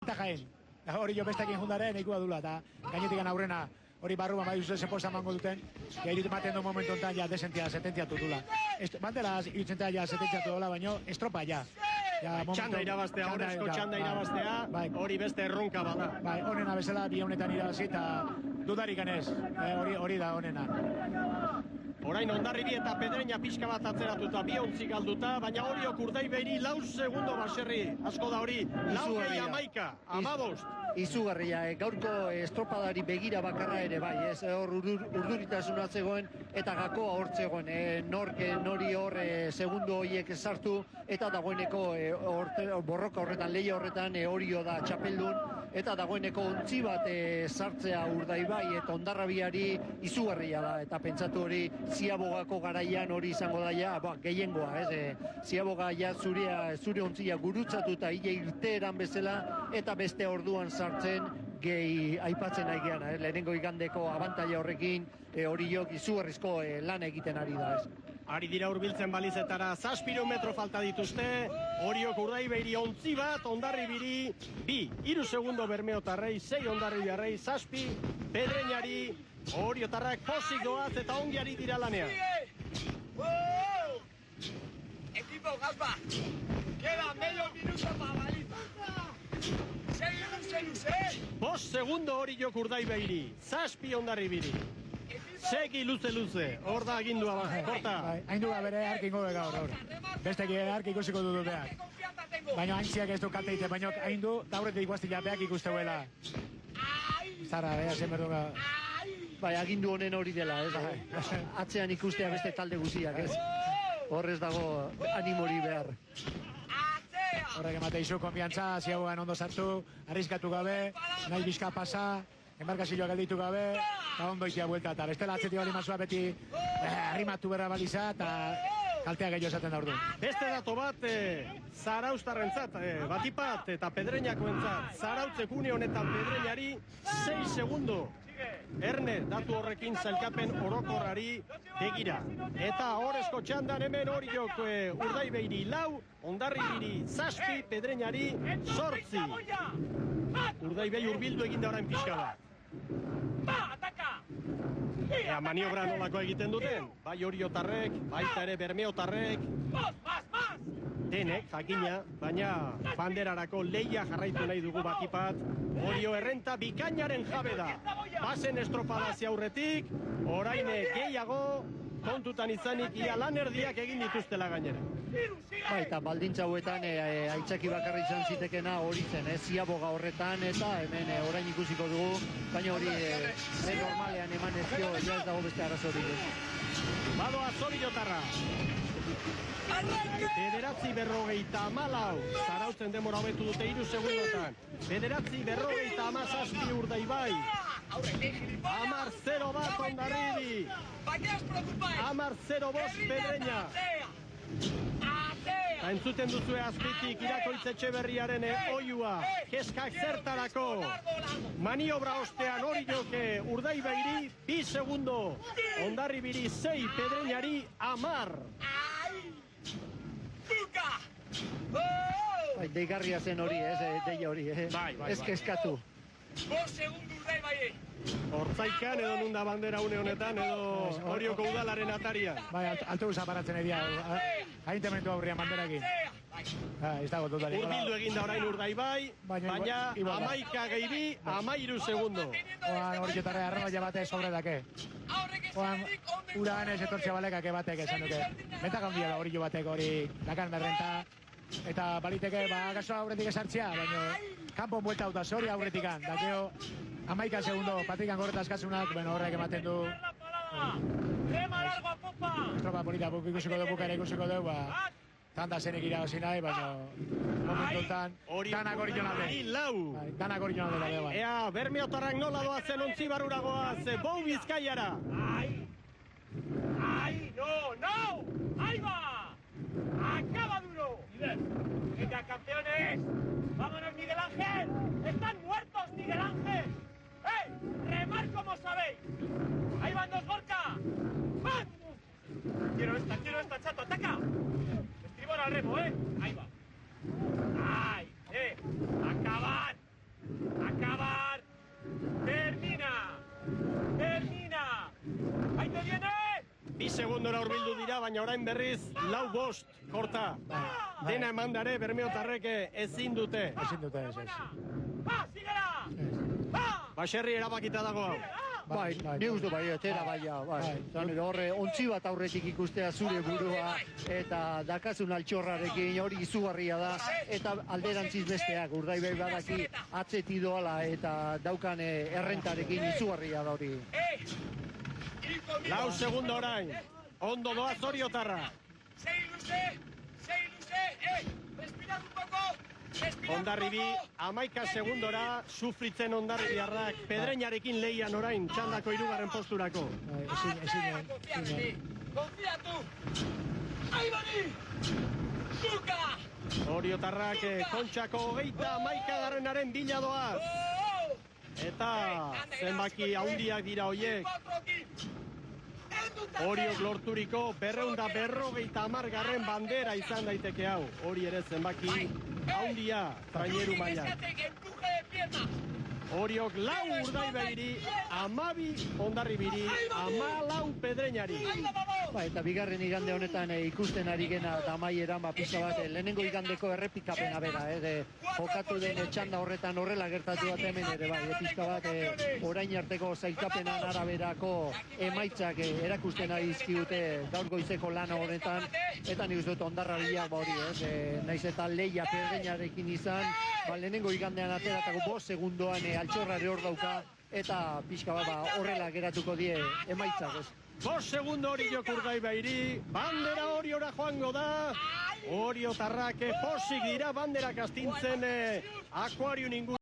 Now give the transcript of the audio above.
eta jaen. Hori jo bestekin jundaren eikua dula, eta gainetik aurrena hori barruan bai uste zepoza mango duten, gairit ematen du momentu enten ja desentia, setentiatu dula. Bandera irutzen ja setentiatu dula, baino estropa ja. Txanda irabaztea, horrezko txanda irabaztea, hori beste erronka bada. Bai, honena bezala bi honetan irabazi eta dudarik ganez, hori da honena. Orain Hondarribi eta Pedreña pixka bat atzeratuta, bi ontzi galduta, baina Oriok Urdaibairi 4 segundo baserri, asko da hori, 4:11, 15. Izugarria, gaurko estropadari begira bakarra ere bai, ez hor urduritasuna zegoen eta gakoa hor zegoen, nori hor segundo horiek sartu eta dagoeneko borroka horretan, lehia horretan Orio da txapeldun eta dagoeneko ontzi bat sartzea Urdaibai eta Hondarrabiari izugarria da eta pentsatu hori Ziabogako garaian hori izango daia, gehiengoa, Ziaboga ja zure ontzia gurutzatuta hile irteeran bezala eta beste orduan sartzen gehi aipatzen nahi geana, lehenengo igandeko abantaila horrekin Oriok izugarrizko lan egiten ari da, Ari dira hurbiltzen balizetara, 7 metro falta dituzte, Oriok Urdaibairi ontzi bat, Hondarribiri 2 segundo Bermeotarrei, 6 Hondarribiarrei, 7 Pedreñari, Oriotarrak posik doaz eta ongiari dira lanean. Equipo Gaspa, queda medio minuto para baliza. Segundo segundo Oriok Urdaibairi, 7 Hondarribiri. Segi luze, hor da agindua, korta. Hain duga bere harkingo gaur. Besteki harki ikusiko dudu behar. Baina haintziak ez du kalte ite, baina hain du, dauretik guaztila beak ikuste huela. Zara, zen berduga. Bai, agindu honen hori dela, atzean ikustea beste talde guziak, Horrez dago animori behar. Horrek emate izu, konfiantza, Ziabogan ondo sartu, arriskatu gabe, nahi bizka pasa, embarkazioa galditu gabe, eta ondo ikia buelta, eta bestela atzetik bali mazua beti arrimatu berra baliza, eta kaltea gehiago esaten da ordu. Beste dato bat, Zarauztarrentzat, Batipat eta Pedreñakoentzat, Zarautzek une honetan Pedreñari 6 segundo. Erne, datu horrekin zailkapen orokorrari begira. Eta horrezko txandan hemen Oriok Urdaibairi 4, Hondarribiri 7, Pedreñari 8. Urdaibai urbildu eginda orain pixka bat. Ea maniobra nolako egiten duten, bai Oriotarrek, baita ere Bermeotarrek. Denek, jakina, baina banderarako leia jarraitu nahi dugu Batipat. Orio errenta bikainaren jabe da. Basen estropadazia aurretik, orain gehiago, kontutan izanik ia lan erdiak egin dituztela gainera. Eta baldintza hauetan aitzaki bakarri izan zitekena hori zen, Ziaboga horretan eta hemen orain ikusiko dugu, baina hori normalean eman ezkio, ja ez dago beste arazorik. Badoa Zoriotarra. 9:40, Zarautzen demora hobetu dute 3 segundotan. 9:47 Urdaibai. 10-0 bat Hondarribi. 10-0 Pedreña. Entzuten duzue azpitik Irakoitz Etxeberriaren oiua, keskak zertarako. Maniobra ostean Oriok Urdaibairi 2 segundo. Hondarribiri 6, Pedreñari 10. Deigarria zen hori, deia hori, ez keskatu. 5 segundo Urdaibai. Hortzaikan edo nunda bandera une honetan edo Orioko udalaren atarian. Bai, autobusa paratzen edia, agintementu aurrian banderakin. Ez dago totarik. Urbildu eginda orain Urdaibai, baina 11 gehi 13 segundo. Oriotarra arroba bate sobre dake. Ura ganez etortzea balekake batek esan duke. Beta gandia da Orio batek hori dakan berrenta. Eta baliteke, gaso aurretik esartzea, baina kanpon buelta hau da zori aurretikan. Dakeo, 11 segundo, Patrikan gorretaz kasunak, horrek ematen du. Estropa polita, ikusiko du, bukara ikusiko du, tanda zenek irabazi nahi, baina momentuetan, danak orizionalde. Danak orizionalde. Ea, Bermeotarrak nola doazen ontzi baruragoaz, Bou Bizkaiara. ¡Ay! ¡No! ¡Ahí va! ¡Acaba duro! ¡Venga, campeones! ¡Vámonos, Miguel Ángel! ¡Están muertos, Miguel Ángel! ¡Remar como sabéis! ¡Ahí van dos Gorka! ¡Vamos! Quiero esta, chato, ataca. Estribor al remo, Ahí va. ¡Ay! ¡Acabad! segundora urbildu dira, baina orain berriz, 4-5, korta. Dena emandare, Bermeotarrek ezin dute. Ezin dute, ez. Va, síguela. Va. Baserri erabakita dago hau. Bai, ni uste bai, etera bai. Horre, ontzi bat aurretik ikustea zure burua, eta dakazun altxorrarekin hori izugarria da, eta alderantziz besteak, Urdaibai badaki atzeti doala, eta daukan errentarekin izugarria da hori. 4 segundo orain, ondo doaz Oriotarra. Respirad un poco. Hondarribi, 11 segundora, sufritzen Hondarribiarrak, Pedreñarekin leian orain, txandako 3. posturako. Ezin. Confía tú. Ahí va ni. Zuka. Oriotarrak kontxako 11. bila doaz. Eta zenbaki haundiak dira hoiek. Oriok lorturiko 250. bandera izan daiteke hau. Hori ere zenbaki haundia traineru mailan. Oriok 4 Urdaibairi, 12 Hondarribiri, 14 Pedreñari. Eta bigarren igande honetan ikusten ari gena Damaieran pizka bat lehenengo igandeko errepikapena bera, jokatu den txanda horretan horrela gertatu bat hemen ere bai, pizka bat orain arteko zailkapenan araberako emaitzak erakusten ari dizkigute gaur goizeko lana honetan, eta nik uste dut Hondarrabiak hori, naiz eta leia Pedreñarekin izan, lehenengo igandean ateratako 5 segundoan altxorrare hor dauka, eta pizka bat horrela geratuko die emaitzak, 5 segundo Oriok Urdaibairi, bandera Oriora joango da, Oriotarrak posik dira banderak astintzen akuariun inguruan.